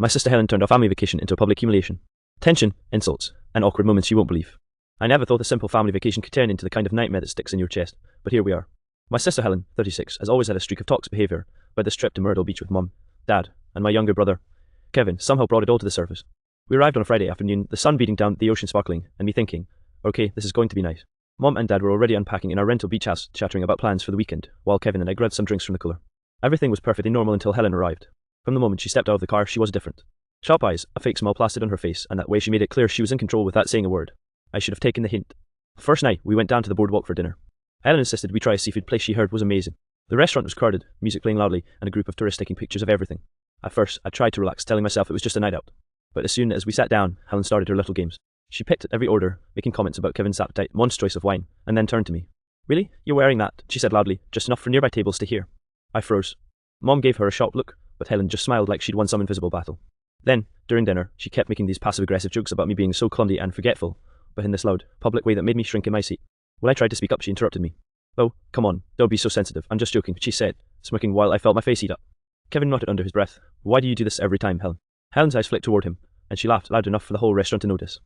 My sister Helen turned our family vacation into a public humiliation. Tension, insults, and awkward moments you won't believe. I never thought a simple family vacation could turn into the kind of nightmare that sticks in your chest, but here we are. My sister Helen, 36, has always had a streak of toxic behaviour, but this trip to Myrtle Beach with Mum, Dad, and my younger brother, Kevin, somehow brought it all to the surface. We arrived on a Friday afternoon, the sun beating down, the ocean sparkling, and me thinking, okay, this is going to be nice. Mum and Dad were already unpacking in our rental beach house, chattering about plans for the weekend, while Kevin and I grabbed some drinks from the cooler. Everything was perfectly normal until Helen arrived. From the moment she stepped out of the car, she was different. Sharp eyes, a fake smile plastered on her face, and that way she made it clear she was in control without saying a word. I should have taken the hint. First night, we went down to the boardwalk for dinner. Helen insisted we try a seafood place she heard was amazing. The restaurant was crowded, music playing loudly, and a group of tourists taking pictures of everything. At first, I tried to relax, telling myself it was just a night out. But as soon as we sat down, Helen started her little games. She picked at every order, making comments about Kevin's appetite, Mon's choice of wine, and then turned to me. "Really? You're wearing that?" she said loudly, just enough for nearby tables to hear. I froze. Mom gave her a sharp look, but Helen just smiled like she'd won some invisible battle. Then, during dinner, she kept making these passive-aggressive jokes about me being so clumsy and forgetful, but in this loud, public way that made me shrink in my seat. When I tried to speak up, she interrupted me. "Oh, come on, don't be so sensitive, I'm just joking," she said, smirking while I felt my face heat up. Kevin muttered under his breath, "Why do you do this every time, Helen?" Helen's eyes flicked toward him, and she laughed loud enough for the whole restaurant to notice.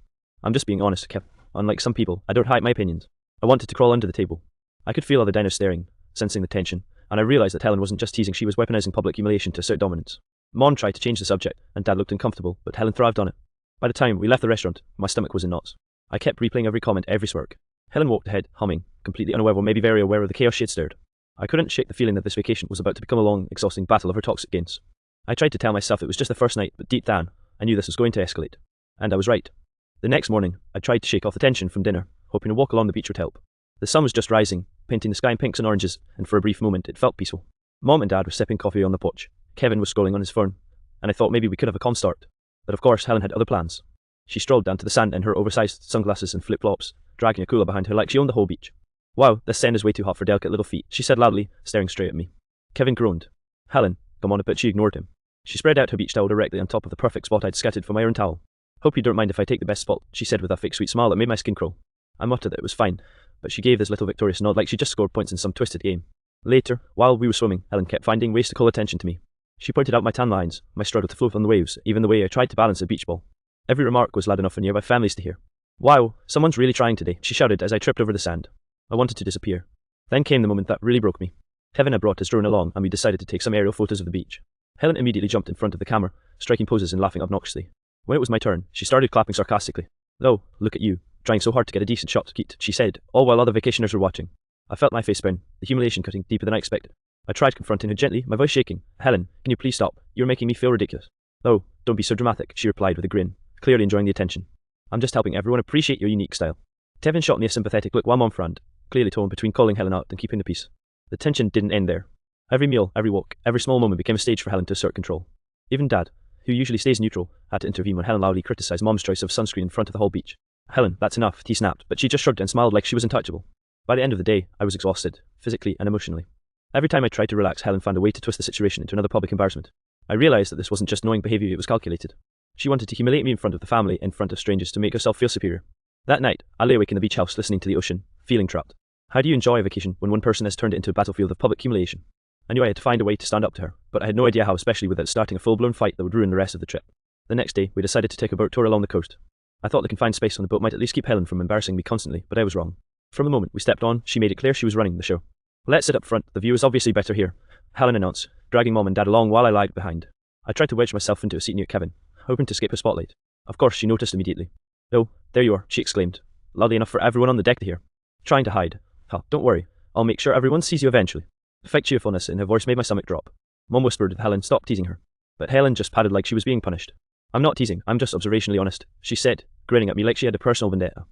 "I'm just being honest, Kev. Unlike some people, I don't hide my opinions." I wanted to crawl under the table. I could feel other diners staring, sensing the tension, and I realised that Helen wasn't just teasing, she was weaponising public humiliation to assert dominance. Mom tried to change the subject, and Dad looked uncomfortable, but Helen thrived on it. By the time we left the restaurant, my stomach was in knots. I kept replaying every comment, every smirk. Helen walked ahead, humming, completely unaware, or maybe very aware of the chaos she had stirred. I couldn't shake the feeling that this vacation was about to become a long, exhausting battle of her toxic gains. I tried to tell myself it was just the first night, but deep down, I knew this was going to escalate. And I was right. The next morning, I tried to shake off the tension from dinner, hoping a walk along the beach would help. The sun was just rising, painting the sky in pinks and oranges, and for a brief moment it felt peaceful. Mom and Dad were sipping coffee on the porch. Kevin was scrolling on his phone, and I thought maybe we could have a calm start. But of course, Helen had other plans. She strolled down to the sand in her oversized sunglasses and flip-flops, dragging a cooler behind her like she owned the whole beach. "Wow, this sand is way too hot for delicate little feet," she said loudly, staring straight at me. Kevin groaned. "Helen, come on," but she ignored him. She spread out her beach towel directly on top of the perfect spot I'd scouted for my own towel. "Hope you don't mind if I take the best spot," she said with a fake sweet smile that made my skin crawl. I muttered that it was fine, but she gave this little victorious nod like she just scored points in some twisted game. Later, while we were swimming, Helen kept finding ways to call attention to me. She pointed out my tan lines, my struggle to float on the waves, even the way I tried to balance a beach ball. Every remark was loud enough for nearby families to hear. "Wow, someone's really trying today," she shouted as I tripped over the sand. I wanted to disappear. Then came the moment that really broke me. Kevin had brought his drone along, and we decided to take some aerial photos of the beach. Helen immediately jumped in front of the camera, striking poses and laughing obnoxiously. When it was my turn, she started clapping sarcastically. "Oh, look at you, trying so hard to get a decent shot, Keith," she said, all while other vacationers were watching. I felt my face burn, the humiliation cutting deeper than I expected. I tried confronting her gently, my voice shaking. "Helen, can you please stop? You're making me feel ridiculous." "Oh, don't be so dramatic," she replied with a grin, clearly enjoying the attention. "I'm just helping everyone appreciate your unique style." Kevin shot me a sympathetic look while Mom frowned, clearly torn between calling Helen out and keeping the peace. The tension didn't end there. Every meal, every walk, every small moment became a stage for Helen to assert control. Even Dad, who usually stays neutral, had to intervene when Helen loudly criticised Mom's choice of sunscreen in front of the whole beach. "Helen, that's enough," he snapped, but she just shrugged and smiled like she was untouchable. By the end of the day, I was exhausted, physically and emotionally. Every time I tried to relax, Helen found a way to twist the situation into another public embarrassment. I realised that this wasn't just annoying behaviour, it was calculated. She wanted to humiliate me in front of the family, in front of strangers, to make herself feel superior. That night, I lay awake in the beach house listening to the ocean, feeling trapped. How do you enjoy a vacation when one person has turned it into a battlefield of public humiliation? I knew I had to find a way to stand up to her, but I had no idea how, especially without starting a full-blown fight that would ruin the rest of the trip. The next day, we decided to take a boat tour along the coast. I thought the confined space on the boat might at least keep Helen from embarrassing me constantly, but I was wrong. From the moment we stepped on, she made it clear she was running the show. "Let's sit up front, the view is obviously better here," Helen announced, dragging Mom and Dad along while I lagged behind. I tried to wedge myself into a seat near Kevin, hoping to escape her spotlight. Of course, she noticed immediately. "Oh, there you are," she exclaimed, loudly enough for everyone on the deck to hear. Trying to hide. "Huh, don't worry, I'll make sure everyone sees you eventually." The fake cheerfulness in her voice made my stomach drop. Mom whispered Helen stop teasing her, but Helen just padded like she was being punished. "I'm not teasing, I'm just observationally honest," she said, grinning at me like she had a personal vendetta.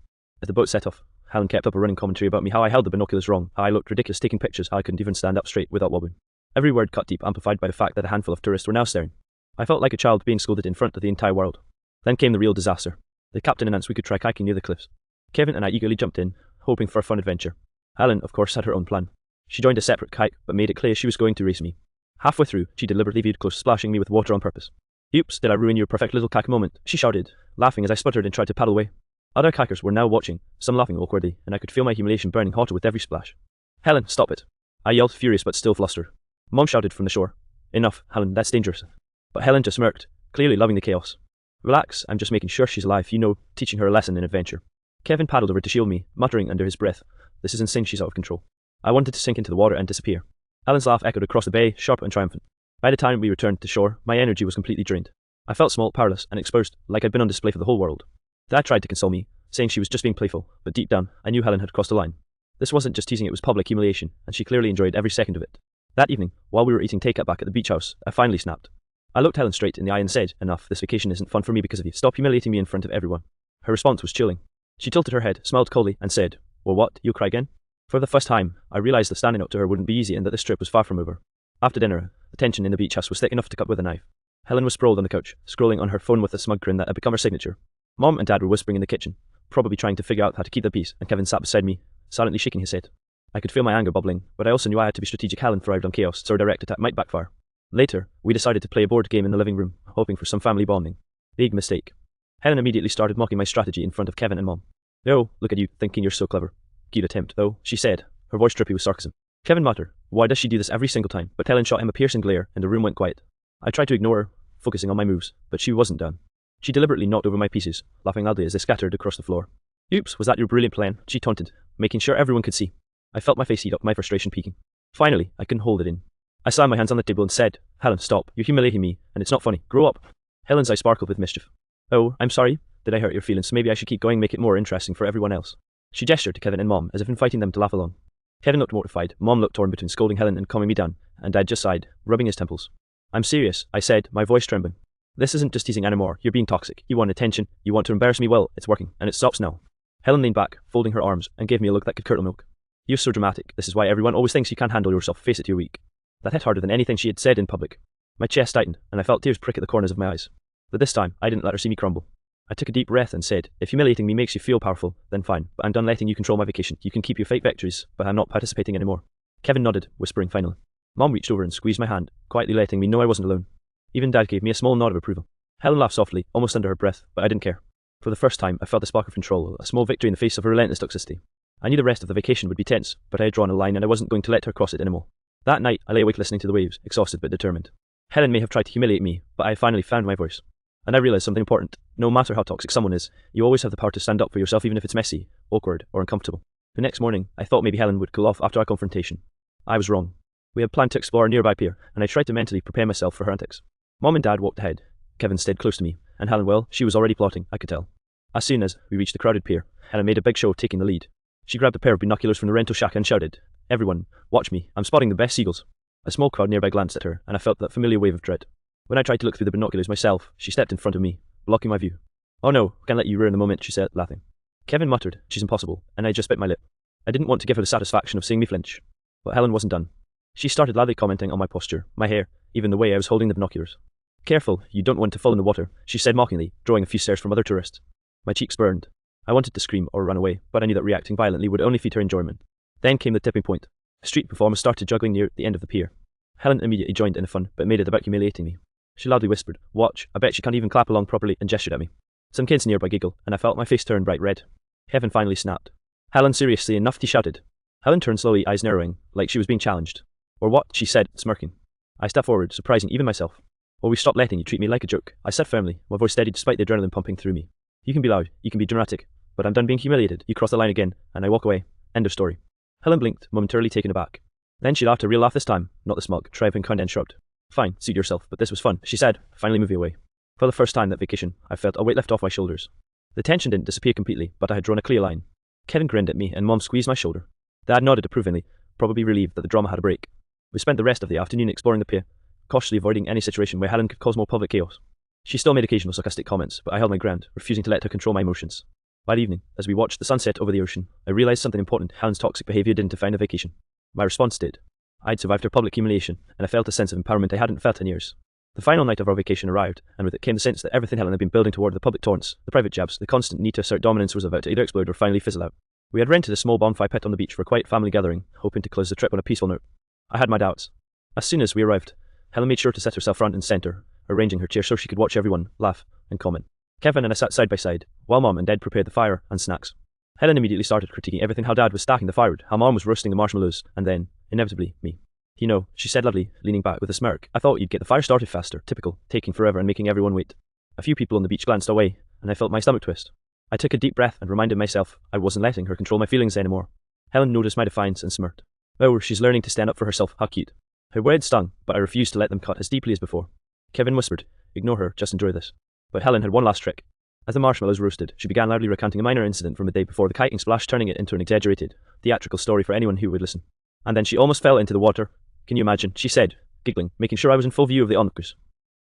As the boat set off, Helen kept up a running commentary about me, how I held the binoculars wrong, how I looked ridiculous taking pictures, how I couldn't even stand up straight without wobbling. Every word cut deep, amplified by the fact that a handful of tourists were now staring. I felt like a child being scolded in front of the entire world. Then came the real disaster. The captain announced we could try kayaking near the cliffs. Kevin and I eagerly jumped in, hoping for a fun adventure. Helen, of course, had her own plan. She joined a separate kayak, but made it clear she was going to race me. Halfway through, she deliberately veered close, splashing me with water on purpose. "Oops, did I ruin your perfect little kayak moment?" she shouted, laughing as I sputtered and tried to paddle away. Other kayakers were now watching, some laughing awkwardly, and I could feel my humiliation burning hotter with every splash. "Helen, stop it!" I yelled, furious but still flustered. Mom shouted from the shore. "Enough, Helen, that's dangerous." But Helen just smirked, clearly loving the chaos. Relax, I'm just making sure she's alive, teaching her a lesson in adventure. Kevin paddled over to shield me, muttering under his breath, "This is insane, she's out of control." I wanted to sink into the water and disappear. Helen's laugh echoed across the bay, sharp and triumphant. By the time we returned to shore, my energy was completely drained. I felt small, powerless, and exposed, like I'd been on display for the whole world. Dad tried to console me, saying she was just being playful, but deep down, I knew Helen had crossed the line. This wasn't just teasing, it was public humiliation, and she clearly enjoyed every second of it. That evening, while we were eating takeout back at the beach house, I finally snapped. I looked Helen straight in the eye and said, "Enough, this vacation isn't fun for me because of you. Stop humiliating me in front of everyone." Her response was chilling. She tilted her head, smiled coldly, and said, "Well, what, you'll cry again?" For the first time, I realised that standing up to her wouldn't be easy and that this trip was far from over. After dinner, the tension in the beach house was thick enough to cut with a knife. Helen was sprawled on the couch, scrolling on her phone with a smug grin that had become her signature. Mom and Dad were whispering in the kitchen, probably trying to figure out how to keep their peace, and Kevin sat beside me, silently shaking his head. I could feel my anger bubbling, but I also knew I had to be strategic. Helen thrived on chaos, so a direct attack might backfire. Later, we decided to play a board game in the living room, hoping for some family bonding. Big mistake. Helen immediately started mocking my strategy in front of Kevin and Mom. "Oh, look at you, thinking you're so clever. Cute attempt, though," she said, her voice drippy with sarcasm. Kevin muttered, "Why does she do this every single time?" But Helen shot him a piercing glare, and the room went quiet. I tried to ignore her, focusing on my moves, but she wasn't done. She deliberately knocked over my pieces, laughing loudly as they scattered across the floor. "Oops, was that your brilliant plan?" she taunted, making sure everyone could see. I felt my face heat up, my frustration peaking. Finally, I couldn't hold it in. I slammed my hands on the table and said, "Helen, stop. You're humiliating me, and it's not funny. Grow up." Helen's eyes sparkled with mischief. "Oh, I'm sorry. Did I hurt your feelings? Maybe I should keep going, make it more interesting for everyone else." She gestured to Kevin and Mom, as if inviting them to laugh along. Kevin looked mortified, Mom looked torn between scolding Helen and calming me down, and Dad just sighed, rubbing his temples. "I'm serious," I said, my voice trembling. "This isn't just teasing anymore. You're being toxic. You want attention. You want to embarrass me. Well, it's working, and it stops now." Helen leaned back, folding her arms, and gave me a look that could curdle milk. "You're so dramatic. This is why everyone always thinks you can't handle yourself. Face it, you're weak." That hit harder than anything she had said in public. My chest tightened, and I felt tears prick at the corners of my eyes. But this time, I didn't let her see me crumble. I took a deep breath and said, "If humiliating me makes you feel powerful, then fine, but I'm done letting you control my vacation. You can keep your fake victories, but I'm not participating anymore." Kevin nodded, whispering finally. Mom reached over and squeezed my hand, quietly letting me know I wasn't alone. Even Dad gave me a small nod of approval. Helen laughed softly, almost under her breath, but I didn't care. For the first time, I felt a spark of control, a small victory in the face of her relentless toxicity. I knew the rest of the vacation would be tense, but I had drawn a line and I wasn't going to let her cross it anymore. That night, I lay awake listening to the waves, exhausted but determined. Helen may have tried to humiliate me, but I finally found my voice. And I realized something important. No matter how toxic someone is, you always have the power to stand up for yourself even if it's messy, awkward, or uncomfortable. The next morning, I thought maybe Helen would cool off after our confrontation. I was wrong. We had planned to explore a nearby pier, and I tried to mentally prepare myself for her antics. Mom and Dad walked ahead. Kevin stayed close to me, and Helen, well, she was already plotting, I could tell. As soon as we reached the crowded pier, Helen made a big show of taking the lead. She grabbed a pair of binoculars from the rental shack and shouted, "Everyone, watch me, I'm spotting the best seagulls." A small crowd nearby glanced at her, and I felt that familiar wave of dread. When I tried to look through the binoculars myself, she stepped in front of me, blocking my view. "Oh no, can't let you ruin the moment," she said, laughing. Kevin muttered, "She's impossible," and I just bit my lip. I didn't want to give her the satisfaction of seeing me flinch. But Helen wasn't done. She started loudly commenting on my posture, my hair, even the way I was holding the binoculars. "Careful, you don't want to fall in the water," she said mockingly, drawing a few stares from other tourists. My cheeks burned. I wanted to scream or run away, but I knew that reacting violently would only feed her enjoyment. Then came the tipping point. Street performers started juggling near the end of the pier. Helen immediately joined in the fun, but made it about humiliating me. She loudly whispered, "Watch, I bet she can't even clap along properly," and gestured at me. Some kids nearby giggled, and I felt my face turn bright red. Kevin finally snapped. "Helen, seriously enough," he shouted. Helen turned slowly, eyes narrowing, like she was being challenged. "Or what?" she said, smirking. I stepped forward, surprising even myself. "Will we stop letting you treat me like a joke?" I said firmly, my voice steady despite the adrenaline pumping through me. "You can be loud, you can be dramatic, but I'm done being humiliated. You cross the line again, and I walk away. End of story." Helen blinked, momentarily taken aback. Then she laughed a real laugh this time, not the smug, triumphant kind, and shrugged. "Fine, suit yourself, but this was fun," she said, finally moving away. For the first time that vacation, I felt a weight lift off my shoulders. The tension didn't disappear completely, but I had drawn a clear line. Kevin grinned at me, and Mom squeezed my shoulder. Dad nodded approvingly, probably relieved that the drama had a break. We spent the rest of the afternoon exploring the pier, cautiously avoiding any situation where Helen could cause more public chaos. She still made occasional sarcastic comments, but I held my ground, refusing to let her control my emotions. By evening, as we watched the sunset over the ocean, I realized something important. Helen's toxic behavior didn't define the vacation. My response did. I'd survived her public humiliation, and I felt a sense of empowerment I hadn't felt in years. The final night of our vacation arrived, and with it came the sense that everything Helen had been building toward, the public taunts, the private jabs, the constant need to assert dominance, was about to either explode or finally fizzle out. We had rented a small bonfire pit on the beach for a quiet family gathering, hoping to close the trip on a peaceful note. I had my doubts. As soon as we arrived, Helen made sure to set herself front and center, arranging her chair so she could watch everyone laugh and comment. Kevin and I sat side by side, while Mom and Dad prepared the fire and snacks. Helen immediately started critiquing everything: how Dad was stacking the firewood, how Mom was roasting the marshmallows, and then, inevitably, me. You know, she said loudly, leaning back with a smirk. I thought you'd get the fire started faster, typical, taking forever and making everyone wait. A few people on the beach glanced away, and I felt my stomach twist. I took a deep breath and reminded myself I wasn't letting her control my feelings anymore. Helen noticed my defiance and smirked. Oh, she's learning to stand up for herself, how cute. Her words stung, but I refused to let them cut as deeply as before. Kevin whispered, ignore her, just enjoy this. But Helen had one last trick. As the marshmallows roasted, she began loudly recounting a minor incident from the day before, the kiting splash, turning it into an exaggerated, theatrical story for anyone who would listen. And then she almost fell into the water. Can you imagine? She said, giggling, making sure I was in full view of the onlookers.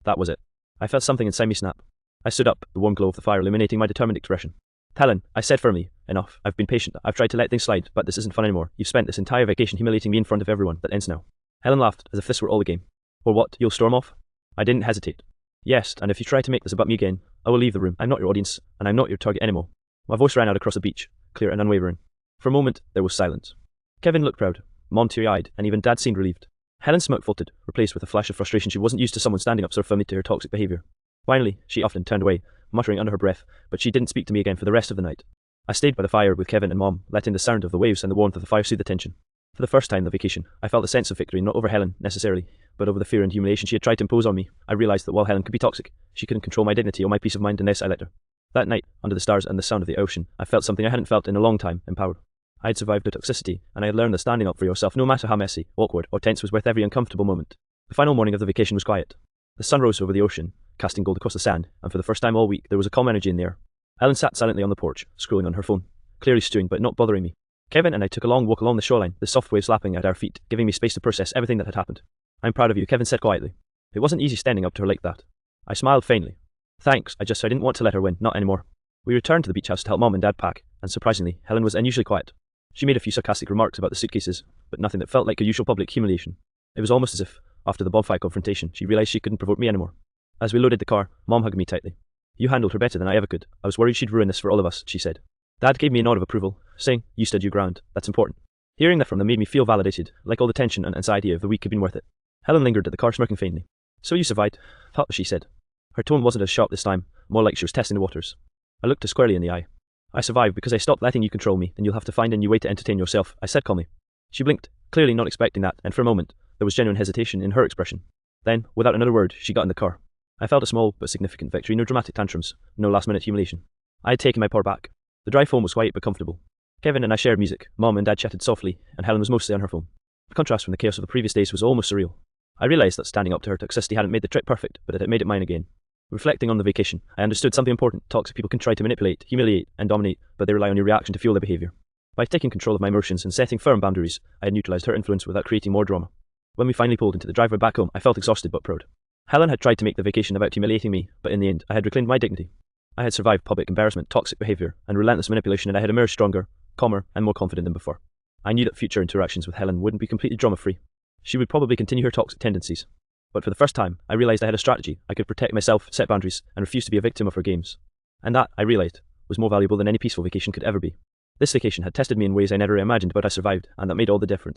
That was it. I felt something inside me snap. I stood up, the warm glow of the fire illuminating my determined expression. Helen, I said firmly, enough. I've been patient. I've tried to let things slide, but this isn't fun anymore. You've spent this entire vacation humiliating me in front of everyone. That ends now. Helen laughed, as if this were all a game. Or what? You'll storm off? I didn't hesitate. Yes, and if you try to make this about me again, I will leave the room. I'm not your audience, and I'm not your target anymore. My voice rang out across the beach, clear and unwavering. For a moment, there was silence. Kevin looked proud, Mom teary-eyed, and even Dad seemed relieved. Helen's smirk faltered, replaced with a flash of frustration. She wasn't used to someone standing up so firmly to her toxic behavior. Finally, she often turned away, muttering under her breath, but she didn't speak to me again for the rest of the night. I stayed by the fire with Kevin and Mom, letting the sound of the waves and the warmth of the fire soothe the tension. For the first time the vacation, I felt a sense of victory, not over Helen, necessarily, but over the fear and humiliation she had tried to impose on me. I realized that while Helen could be toxic, she couldn't control my dignity or my peace of mind unless I let her. That night, under the stars and the sound of the ocean, I felt something I hadn't felt in a long time, empowered. I had survived the toxicity, and I had learned that standing up for yourself, no matter how messy, awkward, or tense, was worth every uncomfortable moment. The final morning of the vacation was quiet. The sun rose over the ocean, casting gold across the sand, and for the first time all week there was a calm energy in the air. Helen sat silently on the porch, scrolling on her phone, clearly stewing but not bothering me. Kevin and I took a long walk along the shoreline, the soft waves lapping at our feet, giving me space to process everything that had happened. I'm proud of you, Kevin said quietly. It wasn't easy standing up to her like that. I smiled faintly. Thanks, I didn't want to let her win, not anymore. We returned to the beach house to help Mom and Dad pack, and surprisingly, Helen was unusually quiet. She made a few sarcastic remarks about the suitcases, but nothing that felt like a usual public humiliation. It was almost as if, after the bonfire confrontation, she realized she couldn't provoke me anymore. As we loaded the car, Mom hugged me tightly. You handled her better than I ever could. I was worried she'd ruin this for all of us, she said. Dad gave me a nod of approval, saying, you stood your ground, that's important. Hearing that from them made me feel validated, like all the tension and anxiety of the week had been worth it. Helen lingered at the car, smirking faintly. So you survived? Huh, she said. Her tone wasn't as sharp this time, more like she was testing the waters. I looked her squarely in the eye. I survived because I stopped letting you control me, and you'll have to find a new way to entertain yourself, I said calmly. She blinked, clearly not expecting that, and for a moment, there was genuine hesitation in her expression. Then, without another word, she got in the car. I felt a small but significant victory, no dramatic tantrums, no last-minute humiliation. I had taken my power back. The drive home was quiet but comfortable. Kevin and I shared music, Mom and Dad chatted softly, and Helen was mostly on her phone. The contrast from the chaos of the previous days was almost surreal. I realized that standing up to her toxicity hadn't made the trip perfect, but it had made it mine again. Reflecting on the vacation, I understood something important. Toxic people can try to manipulate, humiliate, and dominate, but they rely on your reaction to fuel their behavior. By taking control of my emotions and setting firm boundaries, I had neutralized her influence without creating more drama. When we finally pulled into the driveway back home, I felt exhausted but proud. Helen had tried to make the vacation about humiliating me, but in the end, I had reclaimed my dignity. I had survived public embarrassment, toxic behavior, and relentless manipulation, and I had emerged stronger, calmer, and more confident than before. I knew that future interactions with Helen wouldn't be completely drama-free. She would probably continue her toxic tendencies. But for the first time, I realized I had a strategy. I could protect myself, set boundaries, and refuse to be a victim of her games. And that, I realized, was more valuable than any peaceful vacation could ever be. This vacation had tested me in ways I never imagined, but I survived, and that made all the difference.